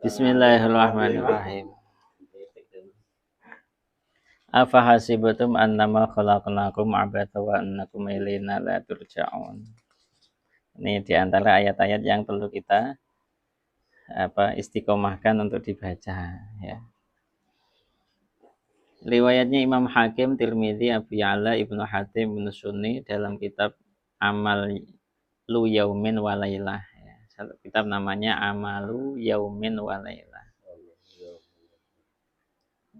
Bismillahirrahmanirrahim. Afa hasibatum annama khalaqnakum abata wa annakum ilaina la turja'un. Ini diantara ayat-ayat yang perlu kita istiqomahkan untuk dibaca ya. Riwayatnya Imam Hakim, Tirmidzi, Abu Ya'la, Ibnu Hatim, Ibnu Sunni dalam kitab Amalu Yaumin wa Lailah ya. Satu kitab namanya Amalu Yaumin wa Lailah.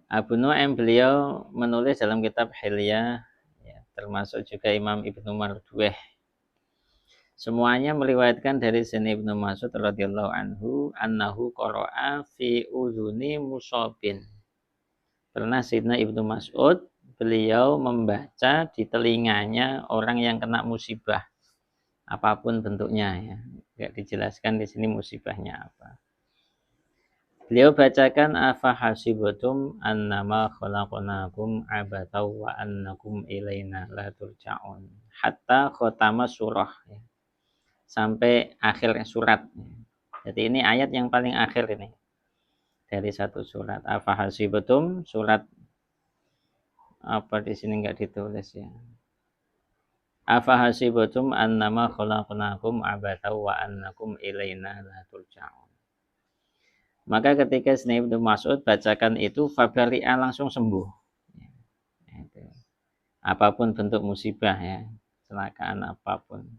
Abu Nu'aim beliau menulis dalam kitab Hilyah ya, termasuk juga Imam Ibnu Marduweh. Semuanya meriwayatkan dari Sayyidina Ibnu Mas'ud radhiyallahu anhu annahu qara'a fi udhuni Musabin. Pernah Sayyidina Ibnu Mas'ud beliau membaca di telinganya orang yang kena musibah apapun bentuknya ya. Enggak dijelaskan di sini musibahnya apa. Beliau bacakan afa hasibatum annama khalaqnakum abatau wa annakum ilaina la turja'un hatta khatama surah ya. Sampai akhir surat. Jadi ini ayat yang paling akhir ini dari satu surat. Afa hasibatum surat apa di sini enggak ditulis ya. Afa hasibatum annama khalaqnakum abatau wa annakum ilaina la turja'un. Maka ketika Sayyidina Ibnu Mas'ud bacakan itu, fabari'a langsung sembuh. Apapun bentuk musibah ya, kecelakaan apapun.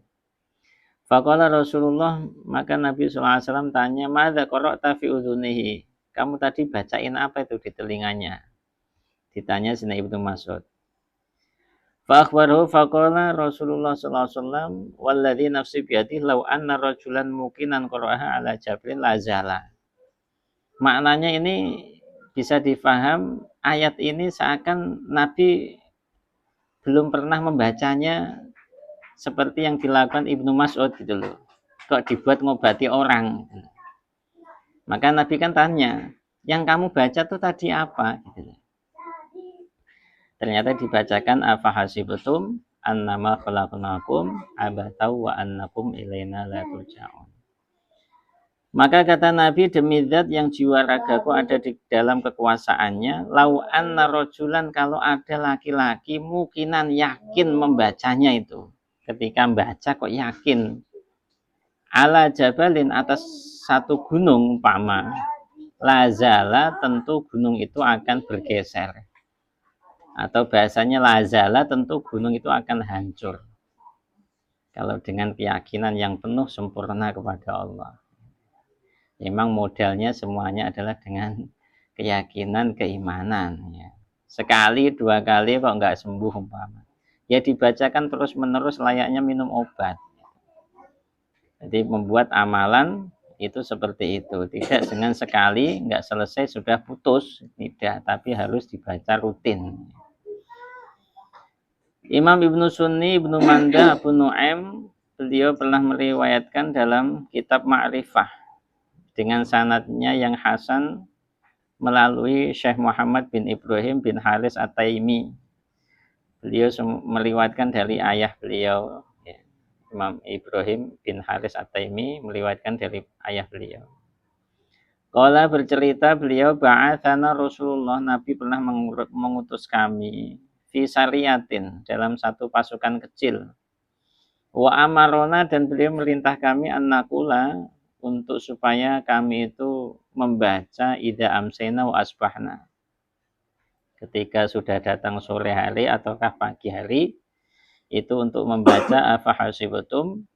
Faqala Rasulullah, maka Nabi SAW tanya, "Madza qara'ta fi udhunihi?" Kamu tadi bacain apa itu di telinganya? Ditanya Sayyidina Ibnu Mas'ud. Fa akhbarahu faqala Rasulullah SAW, "Walladzi nafsi biyadihi law anna rajulan muqinan qara'aha ala jabalin lazala." Maknanya ini bisa difaham, ayat ini seakan Nabi belum pernah membacanya seperti yang dilakukan Ibnu Mas'ud gitu loh. Kok dibuat ngobati orang. Maka Nabi kan tanya, yang kamu baca tuh tadi apa? Gitu. Ternyata dibacakan afa hasibatum annama khalaqnakum abatau wa annakum ilaina la turja'un. Maka kata Nabi, demi zat yang jiwa ragaku ada di dalam kekuasaannya, lau anna rojulan, kalau ada laki-laki mukinan yakin membacanya itu. Ketika membaca kok yakin. Ala jabalin, atas satu gunung umpama. Lazala, tentu gunung itu akan bergeser. Atau bahasanya lazala, tentu gunung itu akan hancur. Kalau dengan keyakinan yang penuh sempurna kepada Allah. Memang modalnya semuanya adalah dengan keyakinan, keimanan ya. Sekali, dua kali kok nggak sembuh umpama. Ya dibacakan terus-menerus layaknya minum obat. Jadi membuat amalan itu seperti itu. Tidak dengan sekali, nggak selesai sudah putus. Tidak, tapi harus dibaca rutin. Imam Ibnu Sunni, Ibnu Manda, Abu Nu'aim, beliau pernah meriwayatkan dalam kitab Ma'rifah dengan sanadnya yang hasan melalui Syekh Muhammad bin Ibrahim bin Haris At-Taimi. Beliau meriwayatkan dari ayah beliau ya. Imam Ibrahim bin Haris At-Taimi meriwayatkan dari ayah beliau. Qala bercerita beliau, ba'atsana Rasulullah, Nabi pernah mengutus kami fi sariyatin, dalam satu pasukan kecil. Wa amarona, dan beliau merintah kami annakula, untuk supaya kami itu membaca idza amsayna wa asbahna. Ketika sudah datang sore hari ataukah pagi hari, itu untuk membaca afa hasibatum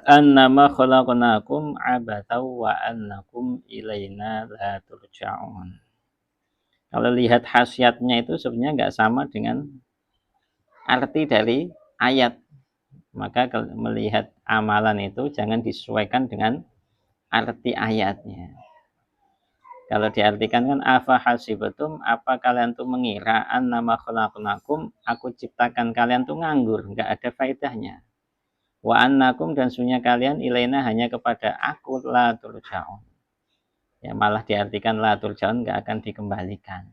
annama khalaqnakum abatau wa annakum ilaina la turja'un. Kalau lihat khasiatnya itu sebenarnya enggak sama dengan arti dari ayat. Maka kalau melihat amalan itu jangan disesuaikan dengan arti ayatnya. Kalau diartikan kan afa hasibatum, apa kalian tuh mengira annama khalaqnakum, aku ciptakan kalian tuh nganggur, enggak ada faedahnya. Wa annakum, dan sunya kalian ilaina, hanya kepada aku la turja'un. Ya malah diartikan la turja'un, enggak akan dikembalikan.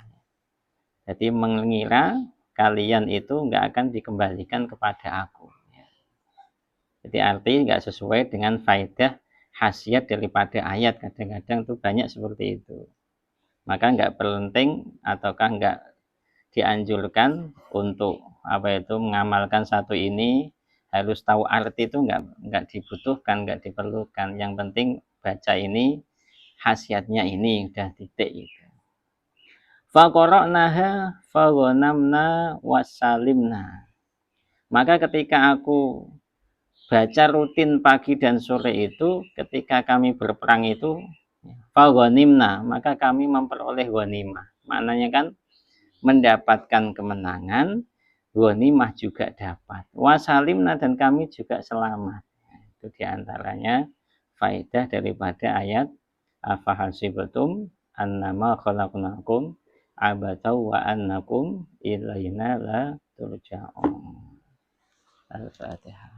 Jadi mengira kalian itu enggak akan dikembalikan kepada aku. Jadi arti enggak sesuai dengan faedah khasiat daripada ayat. Kadang-kadang tuh banyak seperti itu. Maka nggak penting ataukah nggak dianjurkan untuk mengamalkan satu ini harus tahu arti, itu nggak dibutuhkan, nggak diperlukan. Yang penting baca ini khasiatnya ini, udah titik itu. Faqara'naha faghanamna wasalimna. Maka ketika aku baca rutin pagi dan sore itu, ketika kami berperang itu, faghanimna, maka kami memperoleh ghanimah. Maknanya kan mendapatkan kemenangan, ghanimah juga dapat. Wasalimna, dan kami juga selamat. Itu diantaranya faedah daripada ayat afahasibatum annama khalaqnakum abatau wa annakum ilaina la turja'un. Al-Fatihah.